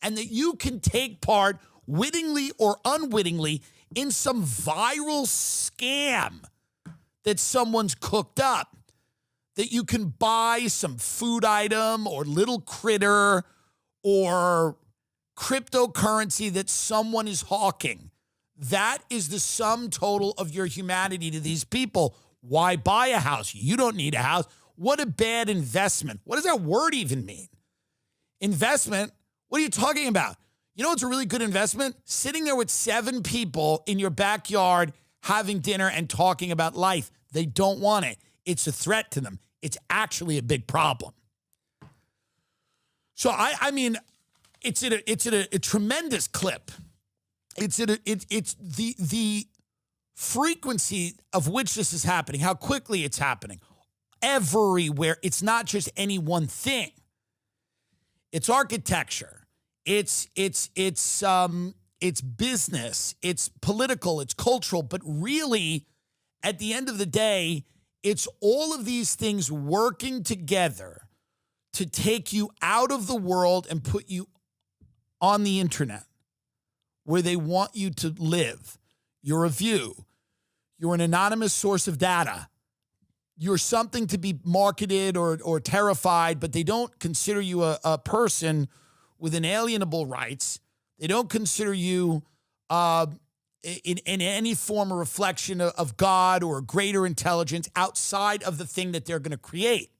and that you can take part wittingly or unwittingly in some viral scam that someone's cooked up, that you can buy some food item or little critter or cryptocurrency that someone is hawking. That is the sum total of your humanity to these people. Why buy a house? You don't need a house. What a bad investment. What does that word even mean? Investment? What are you talking about? You know what's a really good investment? Sitting there with 7 people in your backyard having dinner and talking about life. They don't want it. It's a threat to them. It's actually a big problem. So I mean, it's at a tremendous clip. It's the frequency of which this is happening, how quickly it's happening, everywhere. It's not just any one thing. It's architecture. It's business. It's political. It's cultural. But really, at the end of the day, it's all of these things working together to take you out of the world and put you on the internet where they want you to live. You're a view. You're an anonymous source of data. You're something to be marketed or terrified, but they don't consider you a person with inalienable rights. They don't consider you in any form of reflection of God or greater intelligence outside of the thing that they're going to create.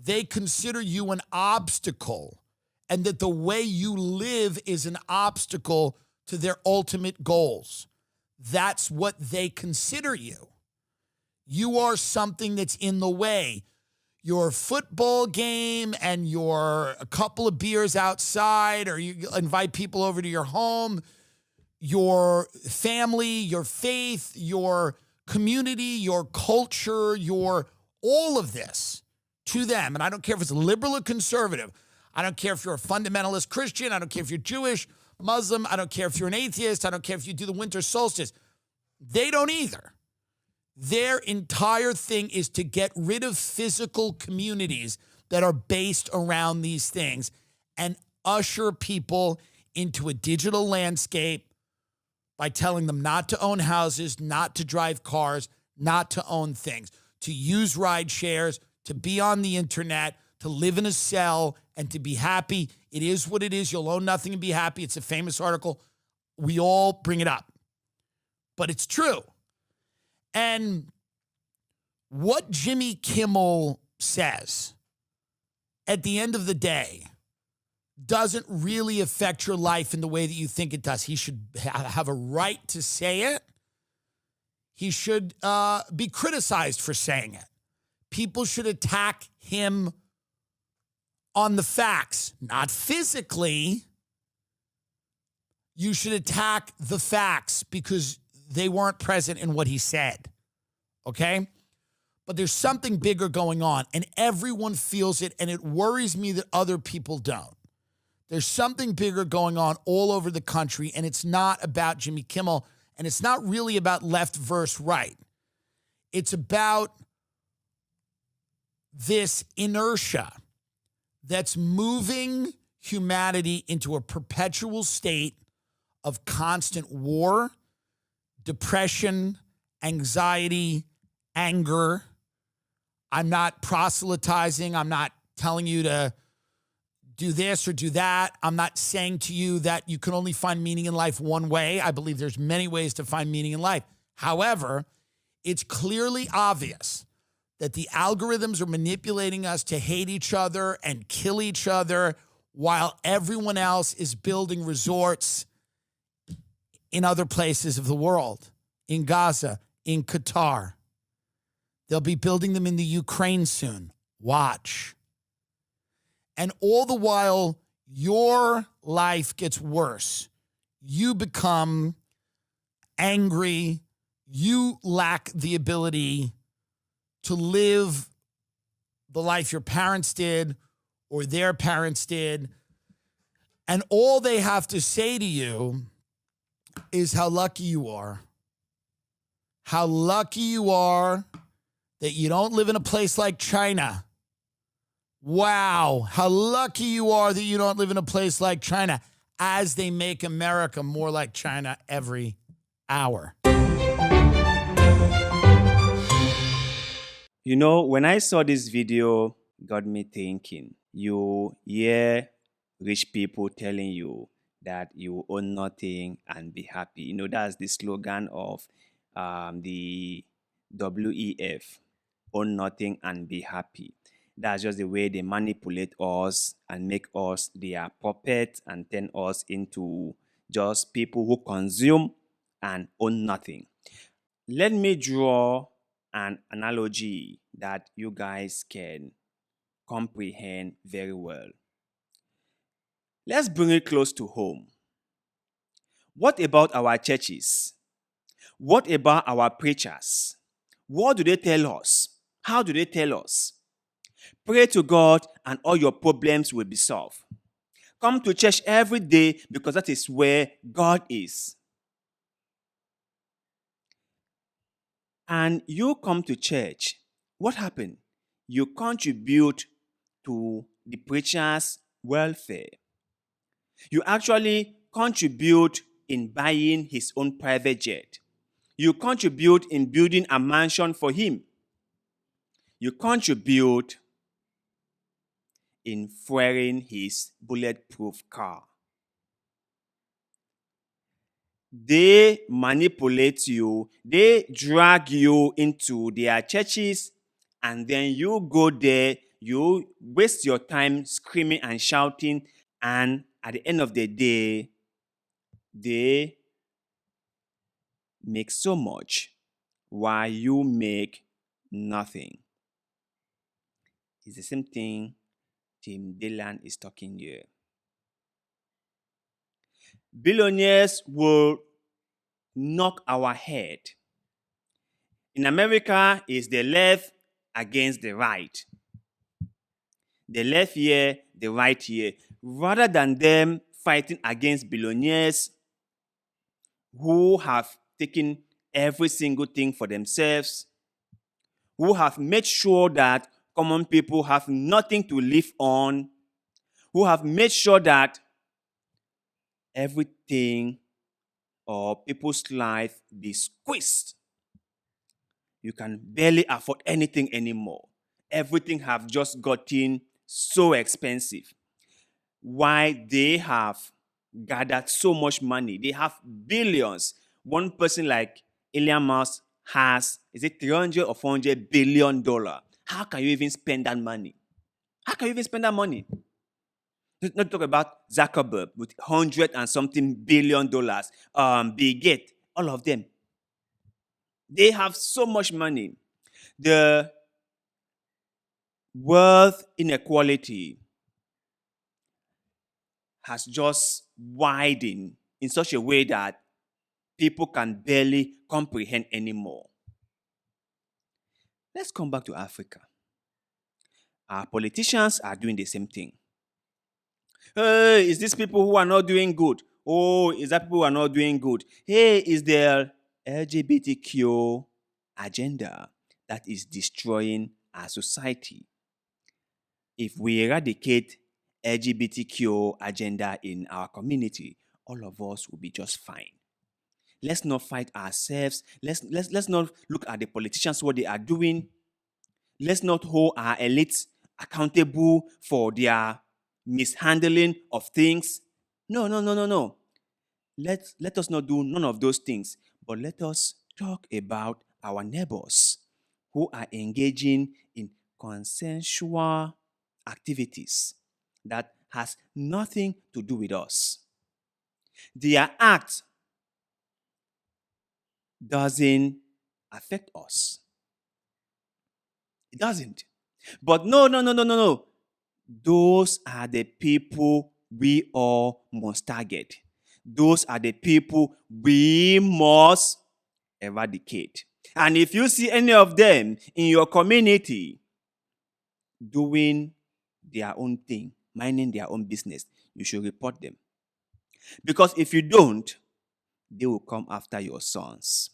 They consider you an obstacle, and that the way you live is an obstacle to their ultimate goals. That's what they consider you. You are something that's in the way. Your football game and your a couple of beers outside, or you invite people over to your home, your family, your faith, your community, your culture, your all of this to them. And I don't care if it's liberal or conservative. I don't care if you're a fundamentalist Christian. I don't care if you're Jewish, Muslim. I don't care if you're an atheist. I don't care if you do the winter solstice. They don't either. Their entire thing is to get rid of physical communities that are based around these things and usher people into a digital landscape by telling them not to own houses, not to drive cars, not to own things, to use ride shares, to be on the internet, to live in a cell, and to be happy. It is what it is. You'll own nothing and be happy. It's a famous article. We all bring it up. But it's true. And what Jimmy Kimmel says at the end of the day doesn't really affect your life in the way that you think it does. He should have a right to say it. He should be criticized for saying it. People should attack him on the facts, not physically. You should attack the facts because they weren't present in what he said, okay? But there's something bigger going on, and everyone feels it, and it worries me that other people don't. There's something bigger going on all over the country, and it's not about Jimmy Kimmel, and it's not really about left versus right. It's about this inertia that's moving humanity into a perpetual state of constant war, depression, anxiety, anger. I'm not proselytizing. I'm not telling you to do this or do that. I'm not saying to you that you can only find meaning in life one way. I believe there's many ways to find meaning in life. However, it's clearly obvious that the algorithms are manipulating us to hate each other and kill each other while everyone else is building resorts in other places of the world, in Gaza, in Qatar. They'll be building them in the Ukraine soon. Watch. And all the while, your life gets worse. You become angry. You lack the ability to live the life your parents did or their parents did. And all they have to say to you is how lucky you are. How lucky you are that you don't live in a place like China, Wow, how lucky you are that you don't live in a place like China, as they make America more like China every hour. You know, when I saw this video, got me thinking. You hear rich people telling you that you own nothing and be happy. You know, that's the slogan of the WEF, own nothing and be happy. That's just the way they manipulate us and make us their puppets and turn us into just people who consume and own nothing. Let me draw an analogy that you guys can comprehend very well. Let's bring it close to home. What about our churches? What about our preachers? What do they tell us? How do they tell us? Pray to God and all your problems will be solved. Come to church every day because that is where God is. And you come to church, what happened? You contribute to the preacher's welfare. You actually contribute in buying his own private jet. You contribute in building a mansion for him. You contribute in fueling his bulletproof car. They manipulate you, they drag you into their churches, and then you go there, you waste your time screaming and shouting, and at the end of the day, they make so much while you make nothing. It's the same thing Tim Dillon is talking here. Billionaires will knock our head. In America, it's the left against the right. The left here, the right here. Rather than them fighting against billionaires who have taken every single thing for themselves, who have made sure that common people have nothing to live on, who have made sure that everything or people's life be squeezed. You can barely afford anything anymore. Everything have just gotten so expensive. Why they have gathered so much money. They have billions. One person like Elon Musk has, is it 300 or 400 billion dollar? How can you even spend that money? How can you even spend that money? Let's not talk about Zuckerberg with 100 and something billion dollars. Bill Gates, all of them. They have so much money. The wealth inequality has just widened in such a way that people can barely comprehend anymore. Let's come back to Africa. Our politicians are doing the same thing. Hey, is these people who are not doing good? Oh, is that people who are not doing good? Hey, is there LGBTQ agenda that is destroying our society? If we eradicate LGBTQ agenda in our community, all of us will be just fine. Let's not fight ourselves. Let's not look at the politicians, what they are doing. Let's not hold our elites accountable for their mishandling of things. No, no, no, no, no. Let us not do none of those things, but let us talk about our neighbors who are engaging in consensual activities that has nothing to do with us. Their act doesn't affect us. It doesn't. But no, no, no, no, no, no. Those are the people we all must target. Those are the people we must eradicate. And if you see any of them in your community doing their own thing, minding their own business, you should report them. Because if you don't, they will come after your sons.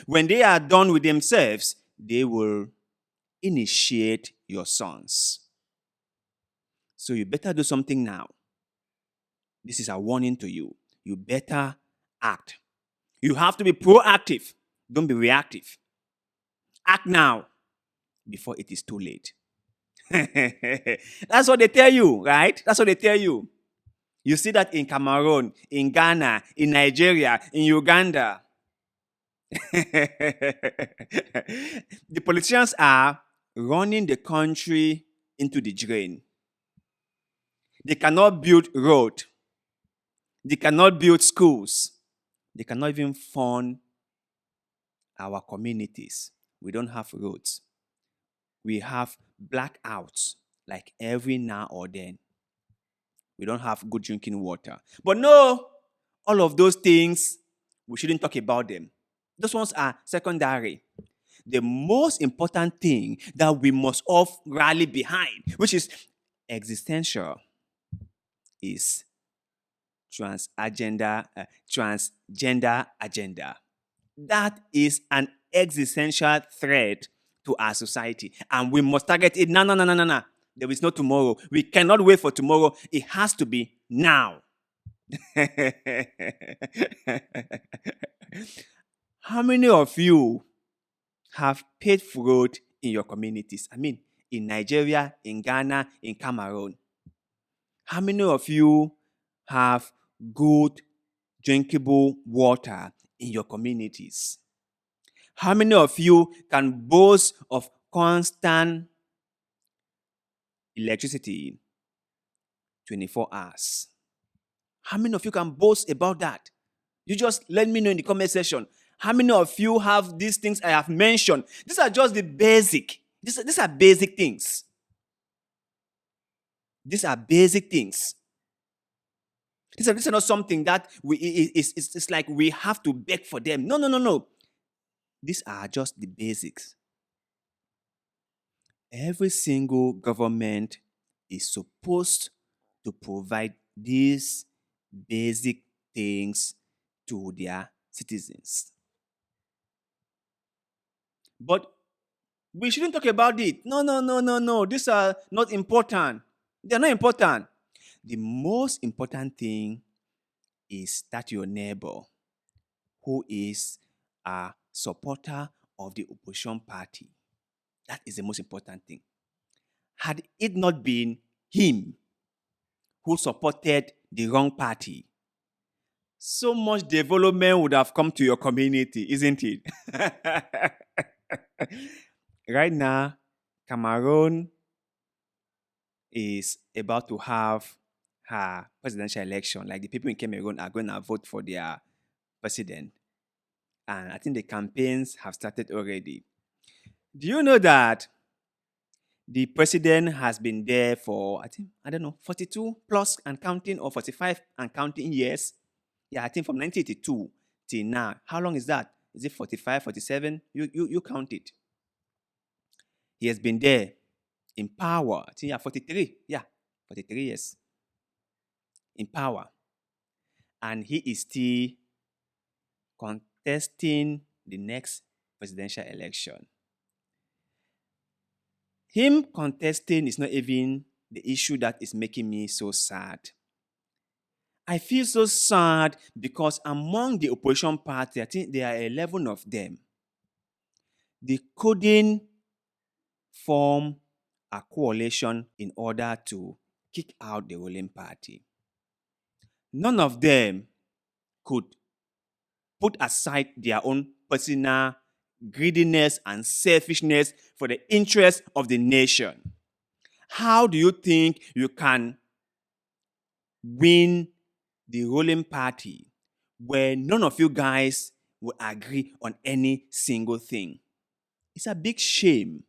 When they are done with themselves, they will initiate your sons. So you better do something now. This is a warning to you. You better act. You have to be proactive. Don't be reactive. Act now before it is too late. That's what they tell you, right? That's what they tell you. You see that in Cameroon, in Ghana, in Nigeria, in Uganda. The politicians are running the country into the drain. They cannot build road. They cannot build schools. They cannot even fund our communities. We don't have roads. We have blackouts like every now or then. We don't have good drinking water. But no, all of those things, we shouldn't talk about them. Those ones are secondary. The most important thing that we must all rally behind, which is existential, is transgender agenda. That is an existential threat to our society, and we must target it now. No. There is no tomorrow. We cannot wait for tomorrow. It has to be now. How many of you have paid fraud in your communities? I mean, in Nigeria, in Ghana, in Cameroon. How many of you have good drinkable water in your communities? How many of you can boast of constant electricity 24 hours? How many of you can boast about that? You just let me know in the comment section. How many of you have these things I have mentioned? These are just the basic. These are basic things. These are basic things. These are not something that it's like we have to beg for them. No. These are just the basics. Every single government is supposed to provide these basic things to their citizens. But we shouldn't talk about it. No. These are not important. They're not important. The most important thing is that your neighbor, who is a supporter of the opposition party, that is the most important thing. Had it not been him who supported the wrong party, so much development would have come to your community, isn't it? Right now, Cameroon is about to have her presidential election. Like, the people in Cameroon are going to vote for their president. And I think the campaigns have started already. Do you know that the president has been there for, 42 plus and counting, or 45 and counting years? Yeah, I think from 1982 till now. How long is that? Is it 45, 47? You count it. He has been there in power. I think 43. Yeah, 43 years in power. And he is still contesting the next presidential election. Him contesting is not even the issue that is making me so sad. I feel so sad because among the opposition party, I think there are 11 of them. They couldn't form a coalition in order to kick out the ruling party. None of them could put aside their own personal greediness and selfishness for the interest of the nation. How do you think you can win the ruling party where none of you guys will agree on any single thing? It's a big shame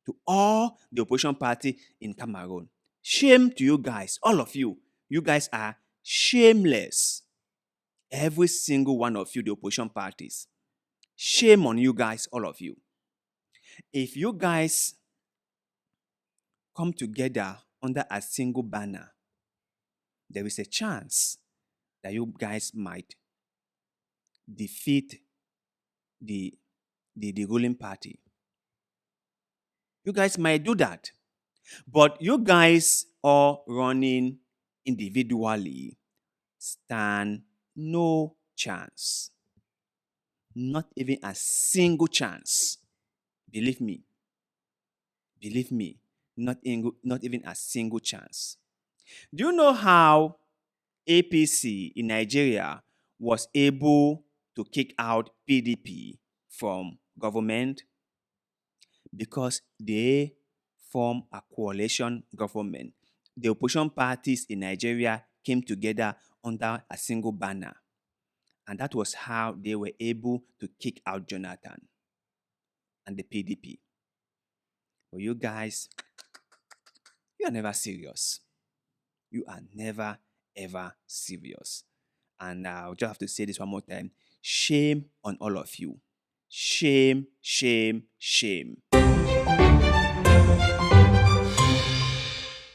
to all the opposition party in Cameroon. Shame to you guys, all of you. You guys are shameless. Every single one of you, the opposition parties. Shame on you guys, all of you. If you guys come together under a single banner, there is a chance that you guys might defeat the ruling party. You guys might do that. But you guys all running individually stand no chance. Not even a single chance. Believe me. Believe me. Not even a single chance. Do you know how APC in Nigeria was able to kick out PDP from government? Because they form a coalition government. The opposition parties in Nigeria came together under a single banner. And that was how they were able to kick out Jonathan and the PDP. But you guys, you are never serious. You are never, ever serious. And I'll just have to say this one more time. Shame on all of you. Shame, shame, shame.